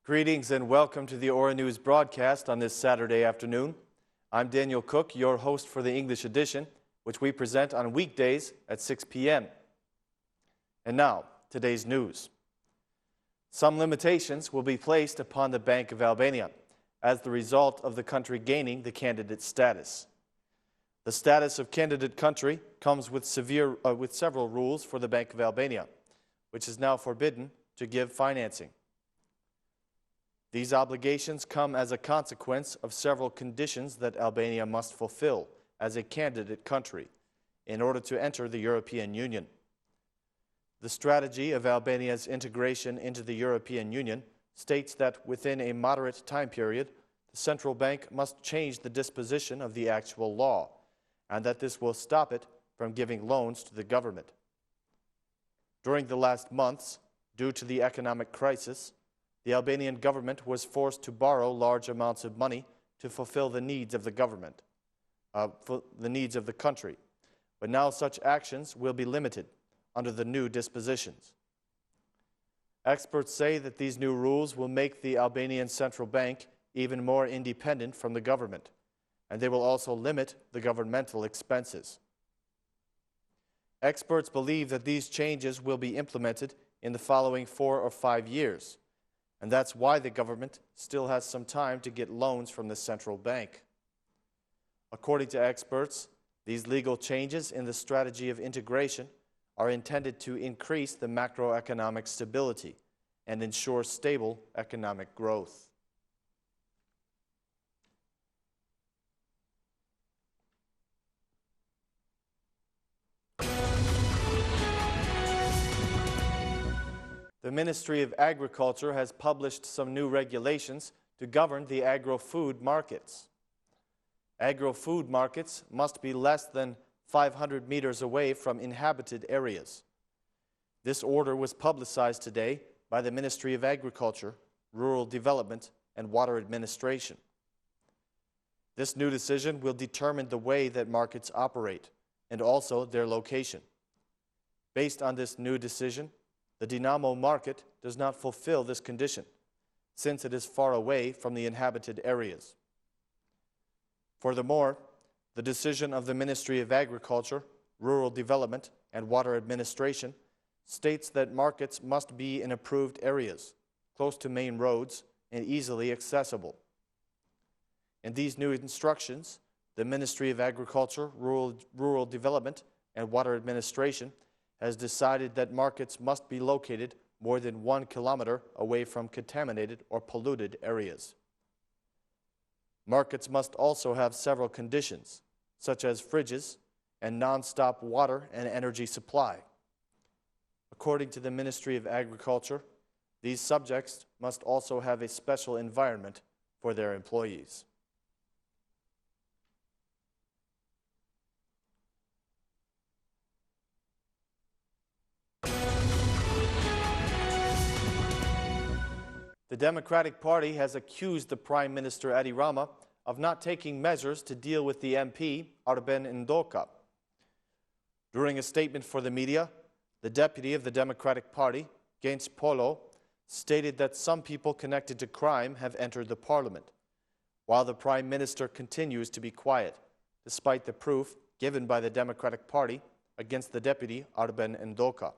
Greetings and welcome to the Ora News broadcast on this Saturday afternoon. I'm Daniel Cook, your host for the English edition, which we present on weekdays at 6 p.m. And now, today's news. Some limitations will be placed upon the Bank of Albania as the result of the country gaining the candidate status. The status of candidate country comes with several rules for the Bank of Albania, which is now forbidden to give financing. These obligations come as a consequence of several conditions that Albania must fulfill as a candidate country in order to enter the European Union. The strategy of Albania's integration into the European Union states that within a moderate time period, the central bank must change the disposition of the actual law, and that this will stop it from giving loans to the government. During the last months, due to the economic crisis, the Albanian government was forced to borrow large amounts of money to fulfill the needs of the government, the needs of the country. But now such actions will be limited under the new dispositions. Experts say that these new rules will make the Albanian Central Bank even more independent from the government, and they will also limit the governmental expenses. Experts believe that these changes will be implemented in the following 4 or 5 years, and that's why the government still has some time to get loans from the central bank. According to experts, these legal changes in the strategy of integration are intended to increase the macroeconomic stability and ensure stable economic growth. The Ministry of Agriculture has published some new regulations to govern the agro-food markets. Agro-food markets must be less than 500 meters away from inhabited areas. This order was publicized today by the Ministry of Agriculture, Rural Development, and Water Administration. This new decision will determine the way that markets operate and also their location. Based on this new decision, the Dinamo market does not fulfill this condition, since it is far away from the inhabited areas. Furthermore, the decision of the Ministry of Agriculture, Rural Development, and Water Administration states that markets must be in approved areas, close to main roads, and easily accessible. In these new instructions, the Ministry of Agriculture, Rural Development, and Water Administration has decided that markets must be located more than 1 kilometer away from contaminated or polluted areas. Markets must also have several conditions, such as fridges and non-stop water and energy supply. According to the Ministry of Agriculture, these subjects must also have a special environment for their employees. The Democratic Party has accused the Prime Minister Edi Rama of not taking measures to deal with the MP, Arben Ndoka. During a statement for the media, the deputy of the Democratic Party, Genç Polo, stated that some people connected to crime have entered the parliament, while the Prime Minister continues to be quiet, despite the proof given by the Democratic Party against the deputy, Arben Ndoka.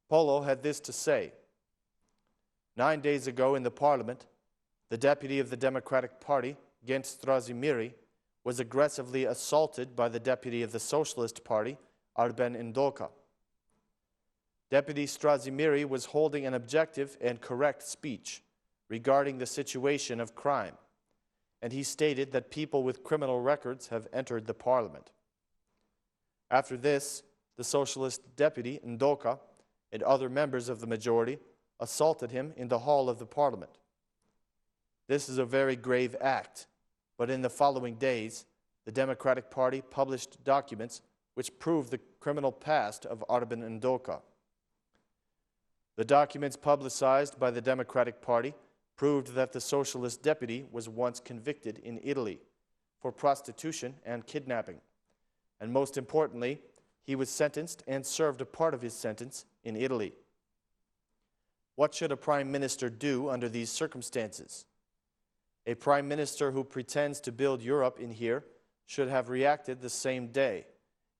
Polo had this to say: 9 days ago in the parliament, the deputy of the Democratic Party, Genç Strazimiri, was aggressively assaulted by the deputy of the Socialist Party, Arben Ndoka. Deputy Strazimiri was holding an objective and correct speech regarding the situation of crime, and he stated that people with criminal records have entered the parliament. After this, the Socialist deputy, Ndoka, and other members of the majority assaulted him in the hall of the parliament. This is a very grave act, but in the following days, the Democratic Party published documents which prove the criminal past of Arben Ndoka. The documents publicized by the Democratic Party proved that the Socialist deputy was once convicted in Italy for prostitution and kidnapping, and most importantly, he was sentenced and served a part of his sentence in Italy. What should a prime minister do under these circumstances? A prime minister who pretends to build Europe in here should have reacted the same day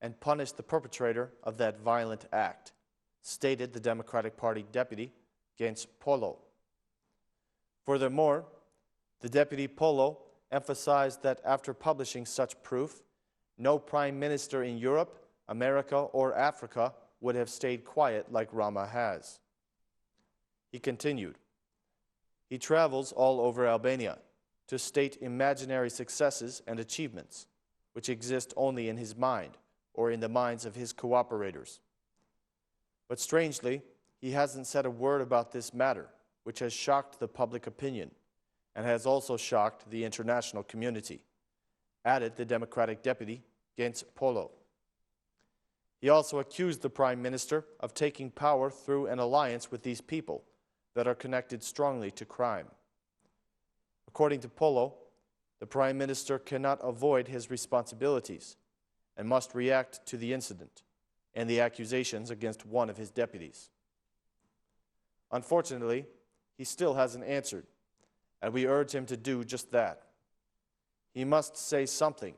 and punished the perpetrator of that violent act, stated the Democratic Party deputy Genç Polo. Furthermore, the deputy Polo emphasized that after publishing such proof, no prime minister in Europe, America, or Africa would have stayed quiet like Rama has. He continued, he travels all over Albania to state imaginary successes and achievements, which exist only in his mind or in the minds of his cooperators. But strangely, he hasn't said a word about this matter, which has shocked the public opinion and has also shocked the international community, added the Democratic deputy, Genç Polo. He also accused the prime minister of taking power through an alliance with these people that are connected strongly to crime. According to Polo, the prime minister cannot avoid his responsibilities and must react to the incident and the accusations against one of his deputies. Unfortunately, he still hasn't answered, and we urge him to do just that. He must say something,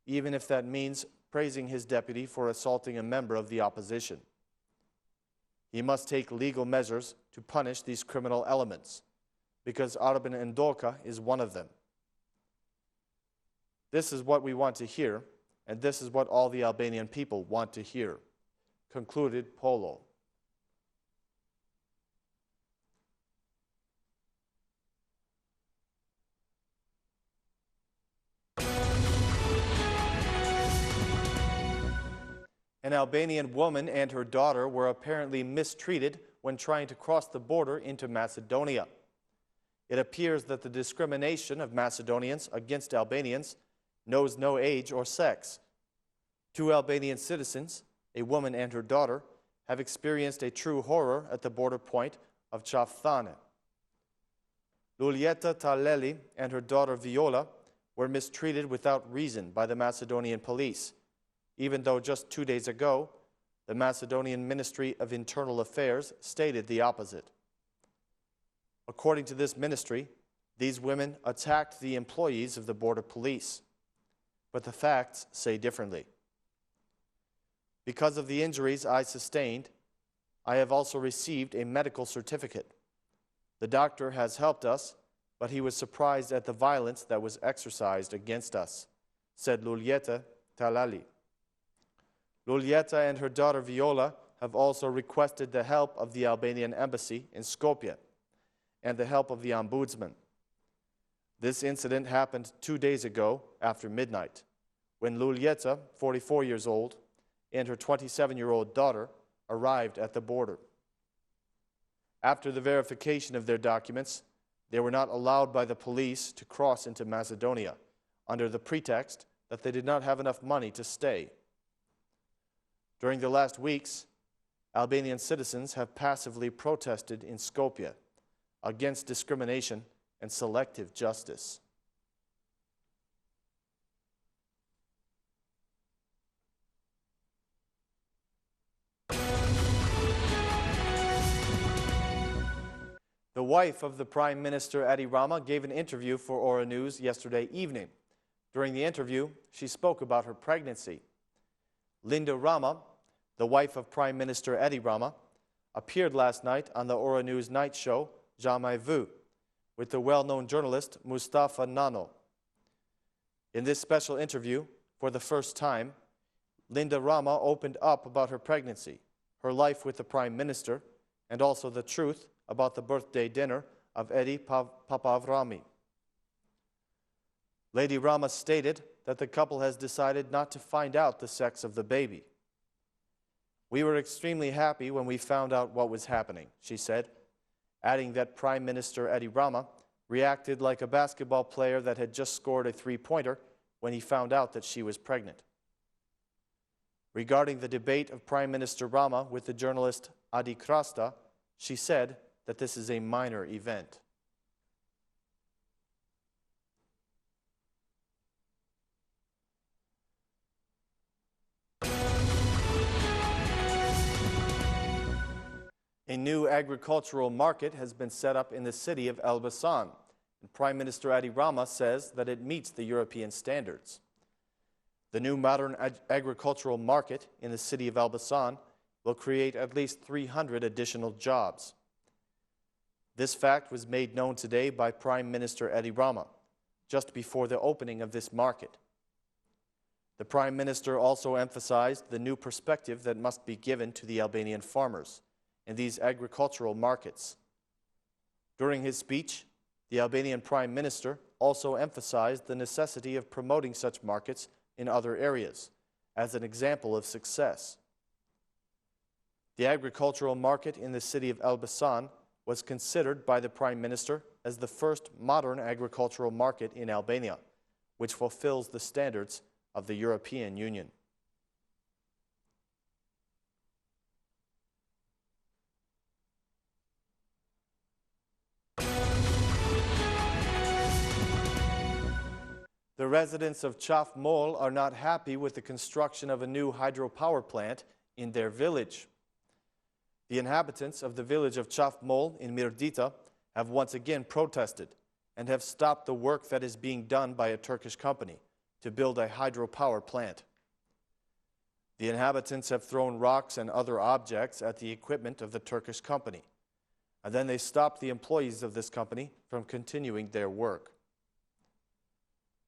even if that means praising his deputy for assaulting a member of the opposition. He must take legal measures to punish these criminal elements, because Arben Endoka is one of them. This is what we want to hear, and this is what all the Albanian people want to hear, concluded Polo. An Albanian woman and her daughter were apparently mistreated when trying to cross the border into Macedonia. It appears that the discrimination of Macedonians against Albanians knows no age or sex. Two Albanian citizens, a woman and her daughter, have experienced a true horror at the border point of Qafthane. Luljeta Taleli and her daughter Viola were mistreated without reason by the Macedonian police, even though just 2 days ago, the Macedonian Ministry of Internal Affairs stated the opposite. According to this ministry, these women attacked the employees of the border police, but the facts say differently. Because of the injuries I sustained, I have also received a medical certificate. The doctor has helped us, but he was surprised at the violence that was exercised against us, said Luljeta Talali. Luljeta and her daughter Viola have also requested the help of the Albanian embassy in Skopje and the help of the ombudsman. This incident happened 2 days ago after midnight, when Luljeta, 44 years old, and her 27-year-old daughter arrived at the border. After the verification of their documents, they were not allowed by the police to cross into Macedonia under the pretext that they did not have enough money to stay. During the last weeks, Albanian citizens have passively protested in Skopje against discrimination and selective justice. The wife of the Prime Minister Edi Rama gave an interview for Ora News yesterday evening. During the interview, she spoke about her pregnancy. Linda Rama, the wife of Prime Minister Edi Rama, appeared last night on the Ora News night show, Jamaj Vu, with the well-known journalist Mustafa Nano. In this special interview, for the first time, Linda Rama opened up about her pregnancy, her life with the Prime Minister, and also the truth about the birthday dinner of Edi Papavrami. Lady Rama stated that the couple has decided not to find out the sex of the baby. We were extremely happy when we found out what was happening, she said, adding that Prime Minister Edi Rama reacted like a basketball player that had just scored a three-pointer when he found out that she was pregnant. Regarding the debate of Prime Minister Rama with the journalist Adi Krasta, she said that this is a minor event. A new agricultural market has been set up in the city of Elbasan, and Prime Minister Adi Rama says that it meets the European standards. The new modern agricultural market in the city of Elbasan will create at least 300 additional jobs. This fact was made known today by Prime Minister Adi Rama, just before the opening of this market. The Prime Minister also emphasized the new perspective that must be given to the Albanian farmers in these agricultural markets. During his speech, the Albanian Prime Minister also emphasized the necessity of promoting such markets in other areas as an example of success. The agricultural market in the city of Elbasan was considered by the Prime Minister as the first modern agricultural market in Albania, which fulfills the standards of the European Union. The residents of Qaf Mall are not happy with the construction of a new hydropower plant in their village. The inhabitants of the village of Qaf Mall in Mirdita have once again protested and have stopped the work that is being done by a Turkish company to build a hydropower plant. The inhabitants have thrown rocks and other objects at the equipment of the Turkish company, and then they stopped the employees of this company from continuing their work.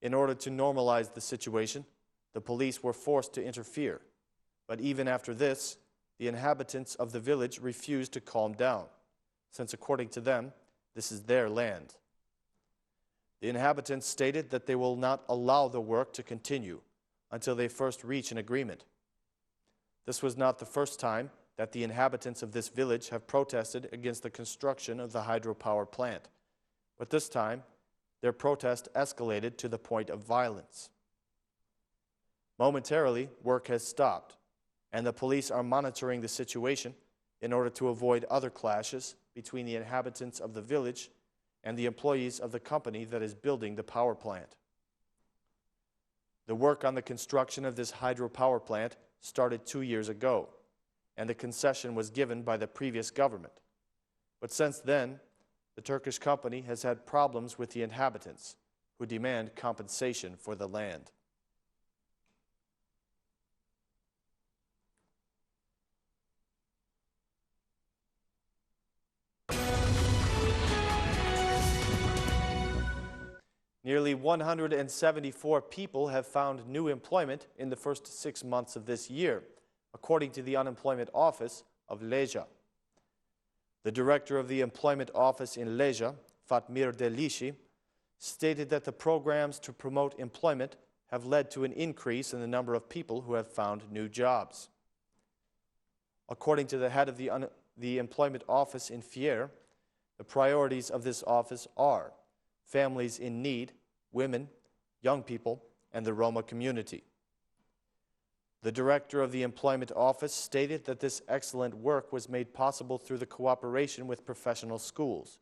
In order to normalize the situation, the police were forced to interfere, but even after this, the inhabitants of the village refused to calm down, since according to them, this is their land. The inhabitants stated that they will not allow the work to continue until they first reach an agreement. This was not the first time that the inhabitants of this village have protested against the construction of the hydropower plant, but this time, their protest escalated to the point of violence. Momentarily, work has stopped, and the police are monitoring the situation in order to avoid other clashes between the inhabitants of the village and the employees of the company that is building the power plant. The work on the construction of this hydropower plant started 2 years ago, and the concession was given by the previous government. But since then, the Turkish company has had problems with the inhabitants, who demand compensation for the land. Nearly 174 people have found new employment in the first 6 months of this year, according to the Unemployment Office of Leja. The director of the Employment Office in Leja, Fatmir Delishi, stated that the programs to promote employment have led to an increase in the number of people who have found new jobs. According to the head of the Employment Office in Fier, the priorities of this office are families in need, women, young people, and the Roma community. The director of the Employment Office stated that this excellent work was made possible through the cooperation with professional schools,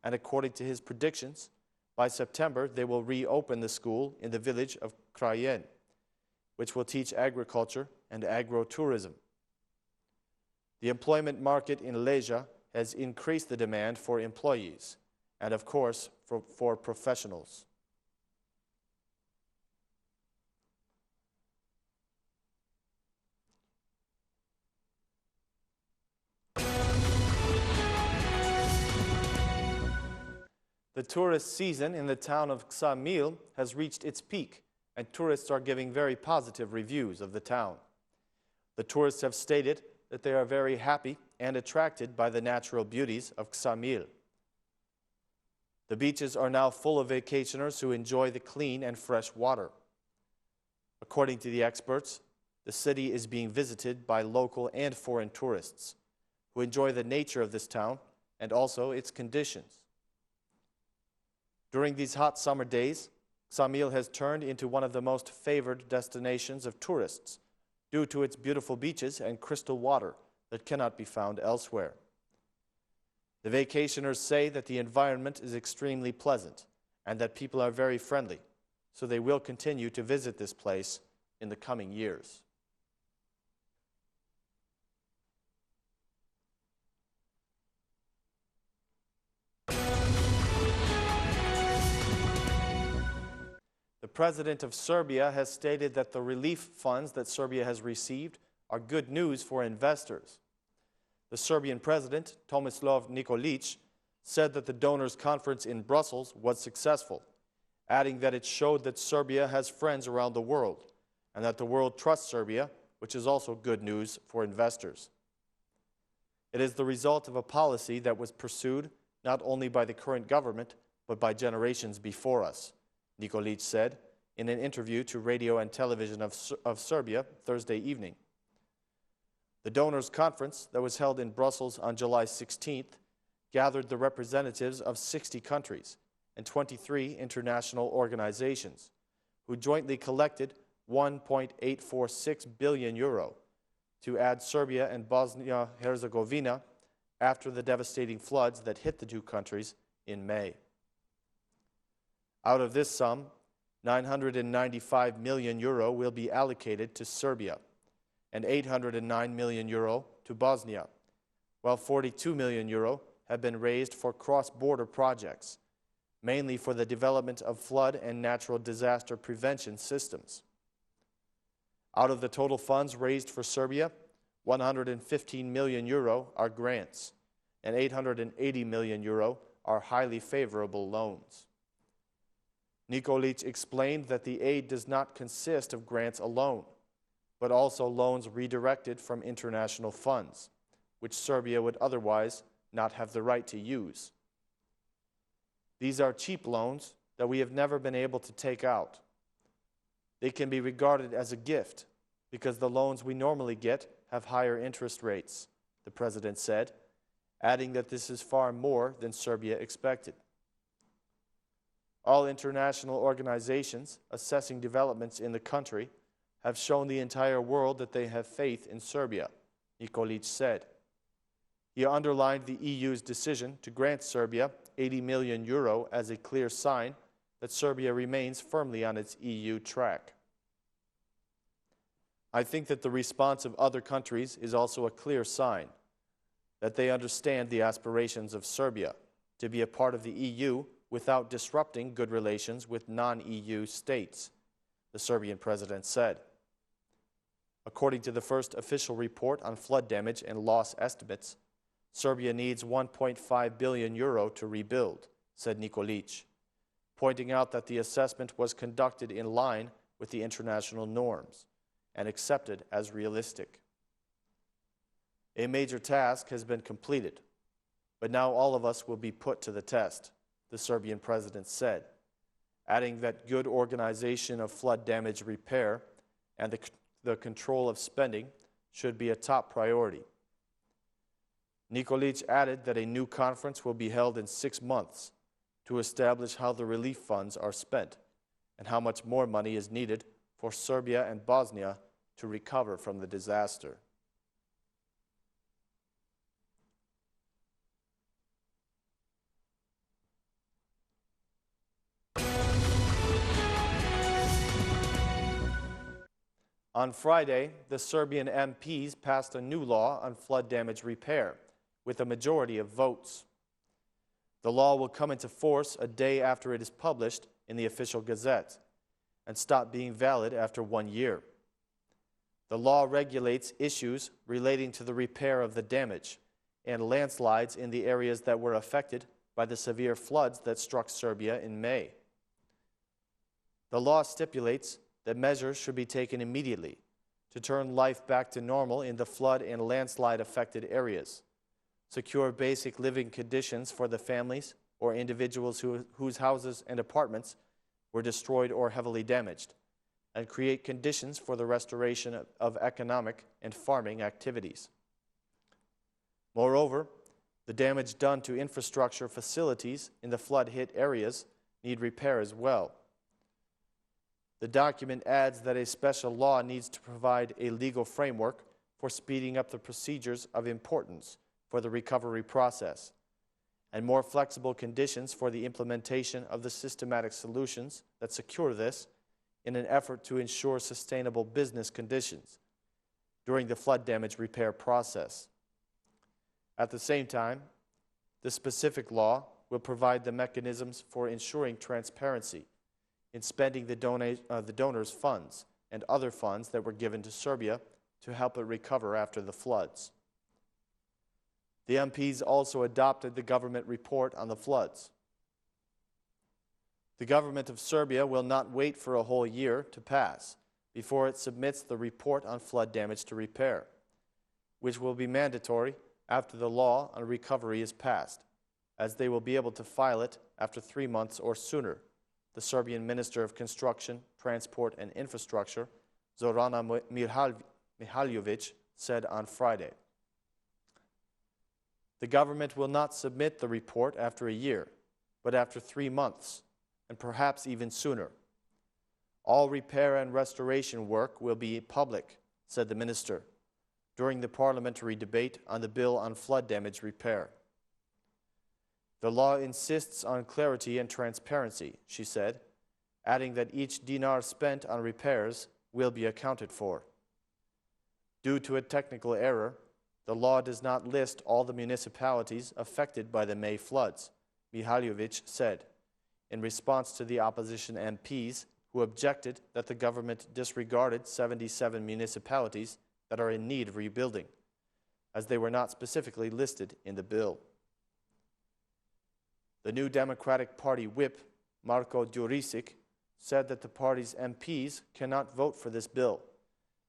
and according to his predictions, by September they will reopen the school in the village of Krajen, which will teach agriculture and agro-tourism. The employment market in Leja has increased the demand for employees, and of course for professionals. The tourist season in the town of Ksamil has reached its peak, and tourists are giving very positive reviews of the town. The tourists have stated that they are very happy and attracted by the natural beauties of Ksamil. The beaches are now full of vacationers who enjoy the clean and fresh water. According to the experts, the city is being visited by local and foreign tourists who enjoy the nature of this town and also its conditions. During these hot summer days, Ksamil has turned into one of the most favored destinations of tourists due to its beautiful beaches and crystal water that cannot be found elsewhere. The vacationers say that the environment is extremely pleasant and that people are very friendly, so they will continue to visit this place in the coming years. president of Serbia has stated that the relief funds that Serbia has received are good news for investors. The Serbian president, Tomislav Nikolic, said that the donors' conference in Brussels was successful, adding that it showed that Serbia has friends around the world and that the world trusts Serbia, which is also good news for investors. It is the result of a policy that was pursued not only by the current government, but by generations before us, Nikolic said in an interview to Radio and Television of Serbia Thursday evening. The donors' conference that was held in Brussels on July 16th gathered the representatives of 60 countries and 23 international organizations who jointly collected €1.846 billion to add Serbia and Bosnia-Herzegovina after the devastating floods that hit the two countries in May. Out of this sum, €995 million will be allocated to Serbia and €809 million to Bosnia, while €42 million have been raised for cross-border projects, mainly for the development of flood and natural disaster prevention systems. Out of the total funds raised for Serbia, €115 million are grants and €880 million are highly favorable loans. Nikolic explained that the aid does not consist of grants alone, but also loans redirected from international funds, which Serbia would otherwise not have the right to use. These are cheap loans that we have never been able to take out. They can be regarded as a gift because the loans we normally get have higher interest rates, the president said, adding that this is far more than Serbia expected. All international organizations assessing developments in the country have shown the entire world that they have faith in Serbia, Nikolic said. He underlined the EU's decision to grant Serbia €80 million as a clear sign that Serbia remains firmly on its EU track. I think that the response of other countries is also a clear sign that they understand the aspirations of Serbia to be a part of the EU without disrupting good relations with non-EU states, the Serbian president said. According to the first official report on flood damage and loss estimates, Serbia needs €1.5 billion to rebuild, said Nikolic, pointing out that the assessment was conducted in line with the international norms and accepted as realistic. A major task has been completed, but now all of us will be put to the test, the Serbian president said, adding that good organization of flood damage repair and the control of spending should be a top priority. Nikolic added that a new conference will be held in 6 months to establish how the relief funds are spent and how much more money is needed for Serbia and Bosnia to recover from the disaster. On Friday, the Serbian MPs passed a new law on flood damage repair with a majority of votes. The law will come into force a day after it is published in the official gazette and stop being valid after 1 year. The law regulates issues relating to the repair of the damage and landslides in the areas that were affected by the severe floods that struck Serbia in May. The law stipulates that measures should be taken immediately to turn life back to normal in the flood and landslide-affected areas, secure basic living conditions for the families or individuals whose houses and apartments were destroyed or heavily damaged, and create conditions for the restoration of economic and farming activities. Moreover, the damage done to infrastructure facilities in the flood-hit areas need repair as well. The document adds that a special law needs to provide a legal framework for speeding up the procedures of importance for the recovery process, and more flexible conditions for the implementation of the systematic solutions that secure this in an effort to ensure sustainable business conditions during the flood damage repair process. At the same time, the specific law will provide the mechanisms for ensuring transparency in spending the donors' funds and other funds that were given to Serbia to help it recover after the floods. The MPs also adopted the government report on the floods. The government of Serbia will not wait for a whole year to pass before it submits the report on flood damage to repair, which will be mandatory after the law on recovery is passed, as they will be able to file it after 3 months or sooner, the Serbian Minister of Construction, Transport and Infrastructure, Zorana Mihajlović, said on Friday. The government will not submit the report after a year, but after 3 months, and perhaps even sooner. All repair and restoration work will be public, said the minister, during the parliamentary debate on the bill on flood damage repair. The law insists on clarity and transparency, she said, adding that each dinar spent on repairs will be accounted for. Due to a technical error, the law does not list all the municipalities affected by the May floods, Mihajlović said, in response to the opposition MPs who objected that the government disregarded 77 municipalities that are in need of rebuilding, as they were not specifically listed in the bill. The New Democratic Party whip, Marko Đurišić, said that the party's MPs cannot vote for this bill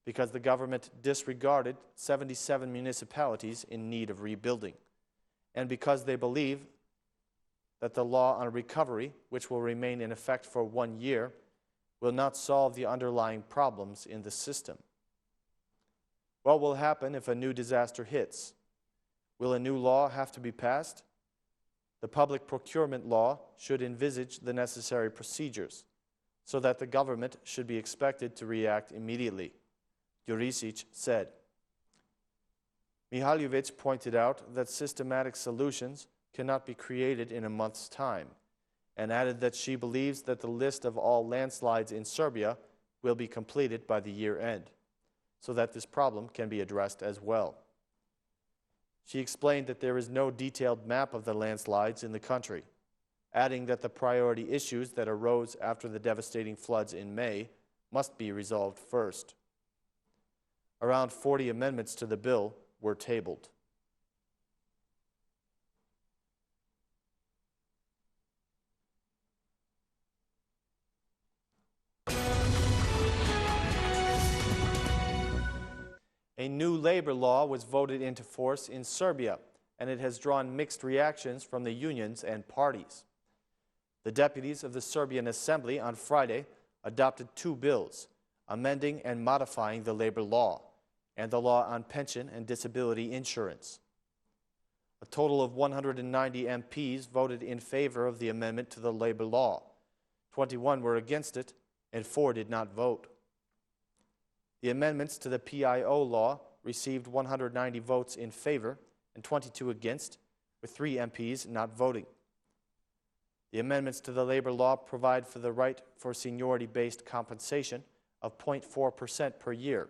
because the government disregarded 77 municipalities in need of rebuilding, and because they believe that the law on recovery, which will remain in effect for 1 year, will not solve the underlying problems in the system. What will happen if a new disaster hits? Will a new law have to be passed? The public procurement law should envisage the necessary procedures so that the government should be expected to react immediately, Đurišić said. Mihajlović pointed out that systematic solutions cannot be created in a month's time, and added that she believes that the list of all landslides in Serbia will be completed by the year end, so that this problem can be addressed as well. She explained that there is no detailed map of the landslides in the country, adding that the priority issues that arose after the devastating floods in May must be resolved first. Around 40 amendments to the bill were tabled. A new labor law was voted into force in Serbia, and it has drawn mixed reactions from the unions and parties. The deputies of the Serbian Assembly on Friday adopted 2 bills, amending and modifying the labor law and the law on pension and disability insurance. A total of 190 MPs voted in favor of the amendment to the labor law. 21 were against it, and 4 did not vote. The amendments to the PIO law received 190 votes in favor and 22 against, with 3 MPs not voting. The amendments to the labor law provide for the right for seniority-based compensation of 0.4% per year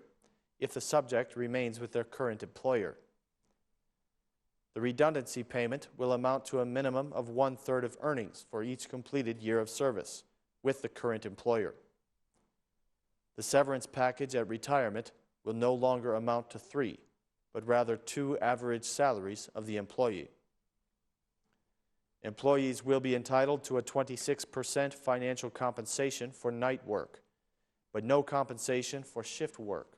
if the subject remains with their current employer. The redundancy payment will amount to a minimum of 1/3 of earnings for each completed year of service with the current employer. The severance package at retirement will no longer amount to 3, but rather 2 average salaries of the employee. Employees will be entitled to a 26% financial compensation for night work, but no compensation for shift work.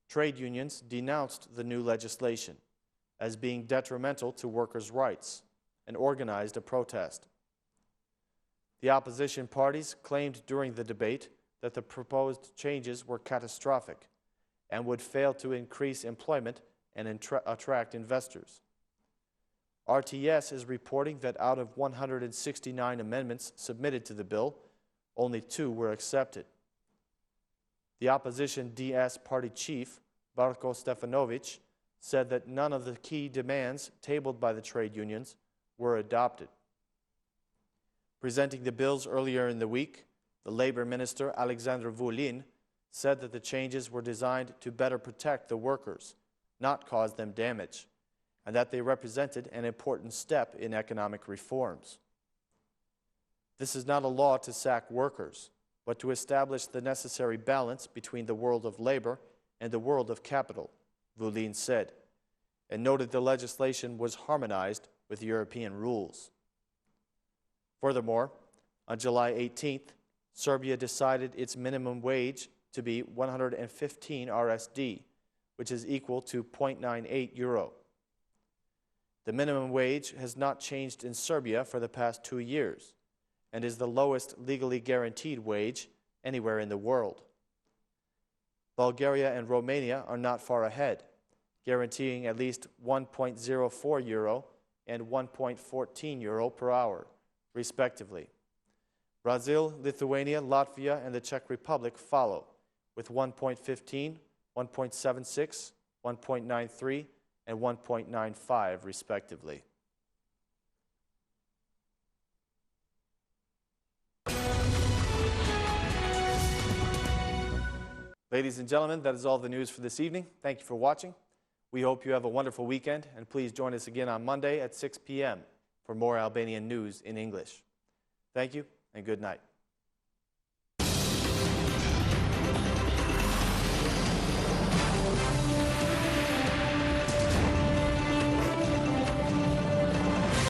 Trade unions denounced the new legislation as being detrimental to workers' rights and organized a protest. The opposition parties claimed during the debate that the proposed changes were catastrophic and would fail to increase employment and attract investors. RTS is reporting that out of 169 amendments submitted to the bill, only 2 were accepted. The opposition DS party chief, Borko Stefanović, said that none of the key demands tabled by the trade unions were adopted. Presenting the bills earlier in the week, the Labor Minister, Aleksandar Vulin, said that the changes were designed to better protect the workers, not cause them damage, and that they represented an important step in economic reforms. This is not a law to sack workers, but to establish the necessary balance between the world of labor and the world of capital, Vu Lin said, and noted the legislation was harmonized with European rules. Furthermore, on July 18th, Serbia decided its minimum wage to be 115 RSD, which is equal to 0.98 euro. The minimum wage has not changed in Serbia for the past 2 years and is the lowest legally guaranteed wage anywhere in the world. Bulgaria and Romania are not far ahead, guaranteeing at least 1.04 euro and 1.14 euro per hour, respectively. Brazil, Lithuania, Latvia, and the Czech Republic follow, with 1.15, 1.76, 1.93, and 1.95, respectively. Ladies and gentlemen, that is all the news for this evening. Thank you for watching. We hope you have a wonderful weekend, and please join us again on Monday at 6 p.m. for more Albanian news in English. Thank you, and good night.